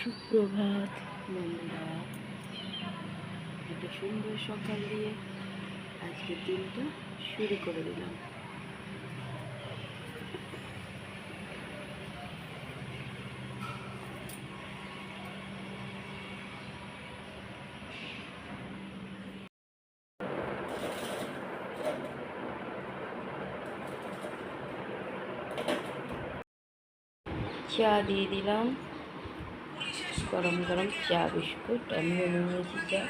সুপ্রভাত বন্ধুরা, একটা সুন্দর সকাল দিয়ে আজকে দিনটা শুরু করে দিলাম। চা দিয়ে দিলাম, গরম গরম চা বিস্কুট আমিও নিয়েছি চা।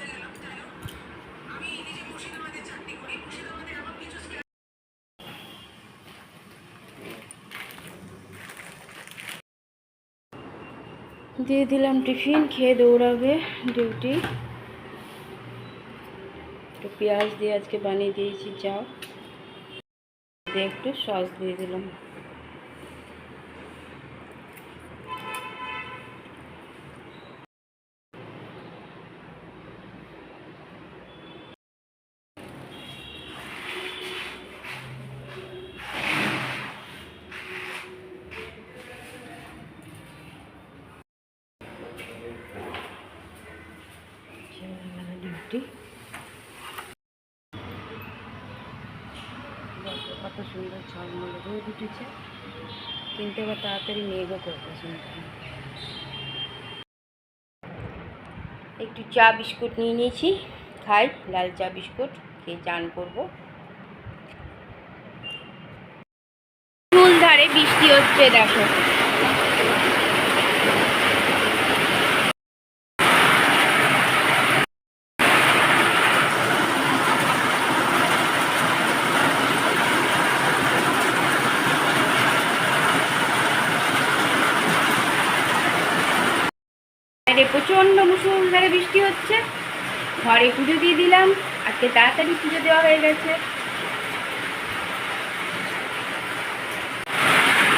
দিয়ে দিলাম টিফিন, খেয়ে দৌড়াবে ডিউটি। একটু পেঁয়াজ দিয়ে আজকে বানিয়ে দিয়েছি চা, দিয়ে একটু সস দিয়ে দিলাম। ডিউটি কত সুন্দর ঝলমলে রোদ উঠেছে, কিন্তু আবার তাড়াতাড়ি মেঘও করতেছে। একটু চা বিস্কুট নিয়ে নিয়েছি, খাই লাল চা বিস্কুট খেয়ে চান করবো। ধারে বৃষ্টি হচ্ছে দেখো। প্রচন্ড মুষলধারে বৃষ্টি হচ্ছে। ঘরে পুজো দিয়ে দিলাম, আজকে তাড়াতাড়ি পুজো দেওয়া হয়ে গেছে।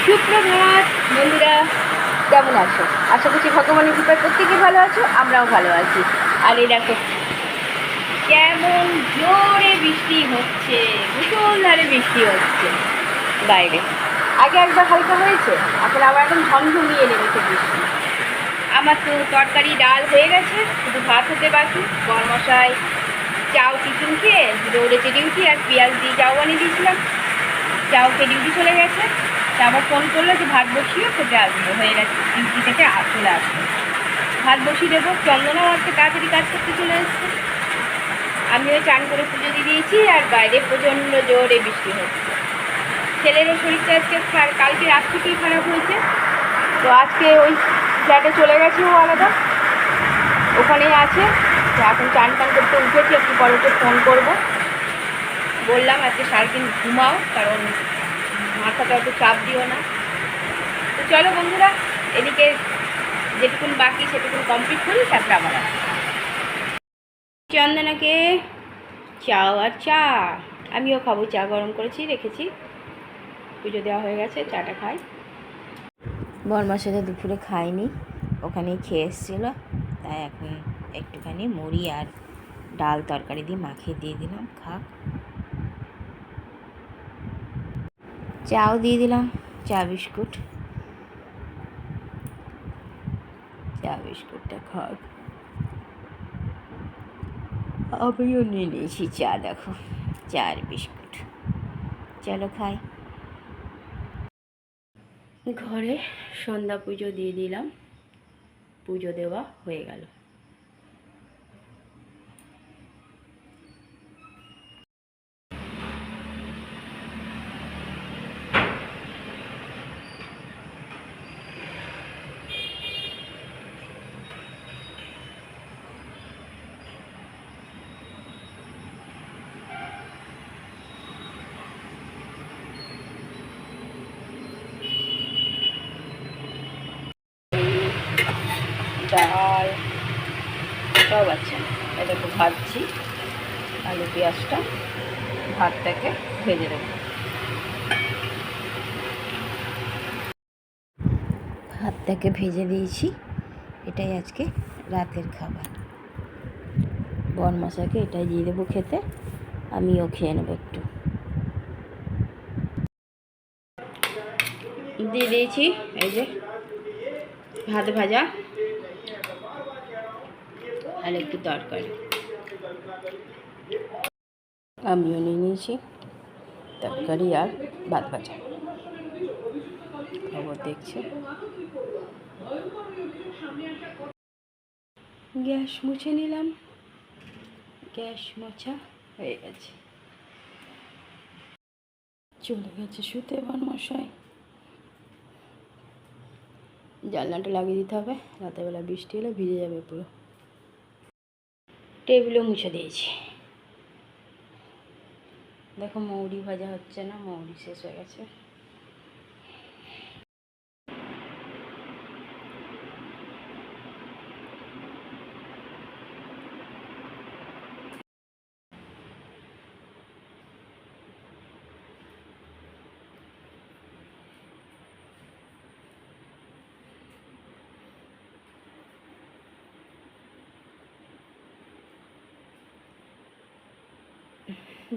সুপ্রভাত বন্ধুরা, কেমন আছো? আশা করছি ভগবানের কৃপায় প্রত্যেকে ভালো আছো, আমরাও ভালো আছি। আর এই দেখো কেমন জোরে বৃষ্টি হচ্ছে, মুষলধারে বৃষ্টি হচ্ছে বাইরে। আগে একবার হালকা হয়েছে, এখন আবার একদম ঝমঝমিয়ে নেমেছে বৃষ্টি। আমার তো তরকারি ডাল হয়ে গেছে, শুধু ভাত হতে বাকি। বরমশাই চাও টিফিন খেয়ে দৌড়েছে ডিউটি, আর পেঁয়াজ দিয়ে চাও বানিয়ে দিয়েছিলাম। চাও খেয়ে ডিউটি চলে গেছে। তা আবার ফোন করলো যে ভাত বসিয়ে খেতে আসবো, হয়ে গেছে ডিউটি থেকে চলে আসবো। ভাত বসিয়ে দেবো। চন্দনাও আজকে তাড়াতাড়ি কাজ করতে চলে এসছে। আমিও চান করে পুজো দিয়ে দিয়েছি, আর বাইরে প্রচণ্ড জোরে বৃষ্টি হচ্ছে। ছেলেরও শরীরটা আজকে কালকে রাত থেকেই খারাপ হয়েছে, তো আজকে ওই ফ্ল্যাটে চলে গেছে, ও আলাদা ওখানেই আছে। তো এখন চান করতে উঠেছি, একটু পরে ফোন করব। বললাম আজকে সারাদিন ঘুমাও, কারণ মাথাটা একটু চাপ দিও না। তো চলো বন্ধুরা, এদিকে যেটুকুন বাকি সেটুকুন কমপ্লিট করি, তারপরে আবার চন্দনাকে চাও আর চা। আমিও খাবো, চা গরম করেছি রেখেছি, পুজো দেওয়া হয়ে গেছে, চাটা খাই। বরমার সাথে দুপুরে খাইনি, ওখানেই খেয়ে এসেছিলো, তাই এখন একটুখানি মুড়ি আর ডাল তরকারি দিয়ে মাখিয়ে দিয়ে দিলাম, খাক। চাও দিয়ে দিলাম, চা বিস্কুটটা খাক। আমিও নিয়ে নিয়েছি চা, দেখো চা আর বিস্কুট। চলো খাই। ঘরে সন্ধ্যা পুজো দিয়ে দিলাম, পুজো দেওয়া হয়ে গেল। ডাল সব আছে, এটাকে ভাজছি। আলু পেঁয়াজটা ভাতটাকে ভেজে দেবো। ভাতটাকে ভেজে দিয়েছি, এটাই আজকে রাতের খাবার। বরমশাইকে এটাই দিয়ে দেবো খেতে, আমিও খেয়ে নেবো একটু। দিয়ে দিয়েছি এই যে ভাত ভাজা, আর একটু তরকারি আমিও নিয়ে নিয়েছি, তরকারি আর ভাত ভাজা। খবর দেখছে। গ্যাস মুছে নিলাম, গ্যাস মোছা হয়ে গেছে। চলে গেছে শুতে বরমশাই। জানলাটা লাগিয়ে দিতে হবে, রাতেরবেলা বৃষ্টি এলে ভিজে যাবে পুরো। টেবিলও মুছে দিয়েছি। দেখো মৌরি ভাজা হচ্ছে না, মৌরি শেষ হয়ে গেছে।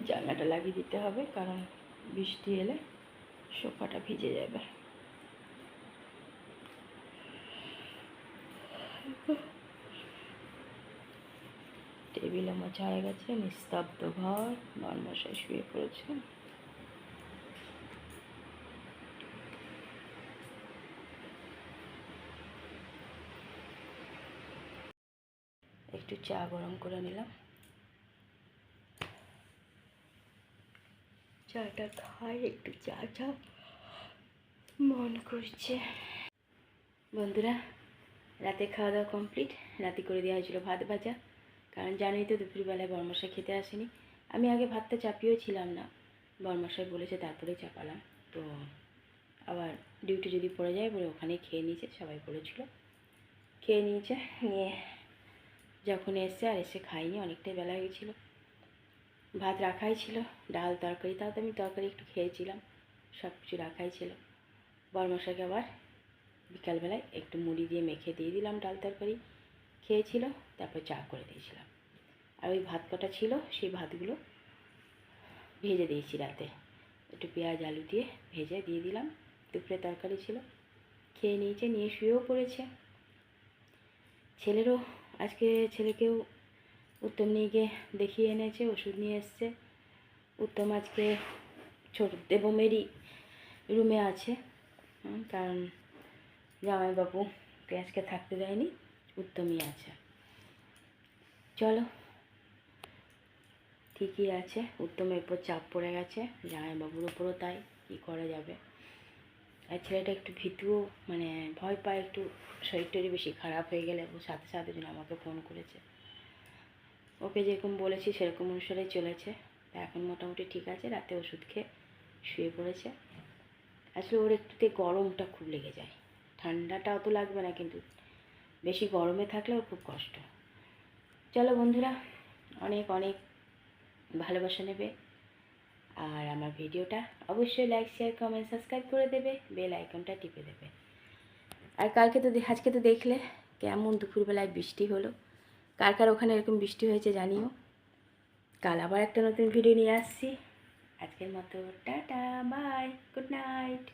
জানলাটা লাগিয়ে দিতে হবে, কারণ বৃষ্টি এলে সোফাটা ভিজে যাবে। টেবিলে মোছা হয়ে গেছে, নিস্তব্ধ ঘর, বরমশাই শুয়ে পড়েছে। একটু চা গরম করে নিলাম, চাটা খাই, একটু চা চা মন করছে। বন্ধুরা, রাতে খাওয়া দাওয়া কমপ্লিট। রাতে করে দেওয়া হয়েছিল ভাত ভাজা, কারণ জানোই তো দুপুরবেলায় বরমশাই খেতে আসেনি। আমি আগে ভাতটা চাপিয়েও ছিলাম না, বরমশাই বলেছে তারপরেই চাপালাম। তো আবার ডিউটি যদি পড়ে যায় বলে ওখানেই খেয়ে নিয়েছে, সবাই বলেছিল খেয়ে নিয়েছে। নিয়ে যখন এসছে আর এসে খাইনি, অনেকটাই বেলা হয়ে গেছিলো। ভাত রাখাই ছিল, ডাল তরকারি, তাও তো আমি তরকারি একটু খেয়েছিলাম, সব কিছু রাখাই ছিল। বরমশাইকে আবার বিকালবেলায় একটু মুড়ি দিয়ে মেখে দিয়ে দিলাম, ডাল তরকারি খেয়েছিল, তারপর চা করে দিয়েছিলাম। আর ওই ভাত কটা ছিল, সেই ভাতগুলো ভেজে দিয়েছি রাতে, একটু পেঁয়াজ আলু দিয়ে ভেজে দিয়ে দিলাম। দুপুরে তরকারি ছিল, খেয়ে নিয়েছে, নিয়ে শুয়েও পড়েছে। ছেলেকেও উত্তম নিয়ে গিয়ে দেখিয়ে এনেছে, ওষুধ নিয়ে এসছে। উত্তম আজকে ছোট দেবমেরই রুমে আছে, কারণ জামাইবাবুকে আজকে থাকতে দেয়নি, উত্তমই আছে। চলো, ঠিকই আছে, উত্তমের উপর চাপ পড়ে গেছে, জামাইবাবুর উপরও তাই, কী করা যাবে। আর ছেলেটা একটু ভীতুও, মানে ভয় পায় একটু, শরীরটারই বেশি খারাপ হয়ে গেলে ও সাথে সাথে যেন আমাকে ফোন করেছে। ওকে যেরকম বলেছি সেরকম অনুসারেই চলেছে। তা এখন মোটামুটি ঠিক আছে, রাতে ওষুধ খেয়ে শুয়ে পড়েছে। আসলে ওর একটুতে গরমটা খুব লেগে যায়, ঠান্ডাটা অত লাগবে না, কিন্তু বেশি গরমে থাকলে ওর খুব কষ্ট। চলো বন্ধুরা, অনেক অনেক ভালোবাসা নেবে, আর আমার ভিডিওটা অবশ্যই লাইক শেয়ার কমেন্ট সাবস্ক্রাইব করে দেবে, বেল আইকনটা টিপে দেবে। আর আজকে তো দেখলে কেমন দুপুরবেলায় বৃষ্টি হলো। কার কার ওখানে এরকম বৃষ্টি হয়েছে জানিও। কাল আবার একটা নতুন ভিডিও নিয়ে আসছি। আজকের মতো টাটা, বাই, গুড নাইট।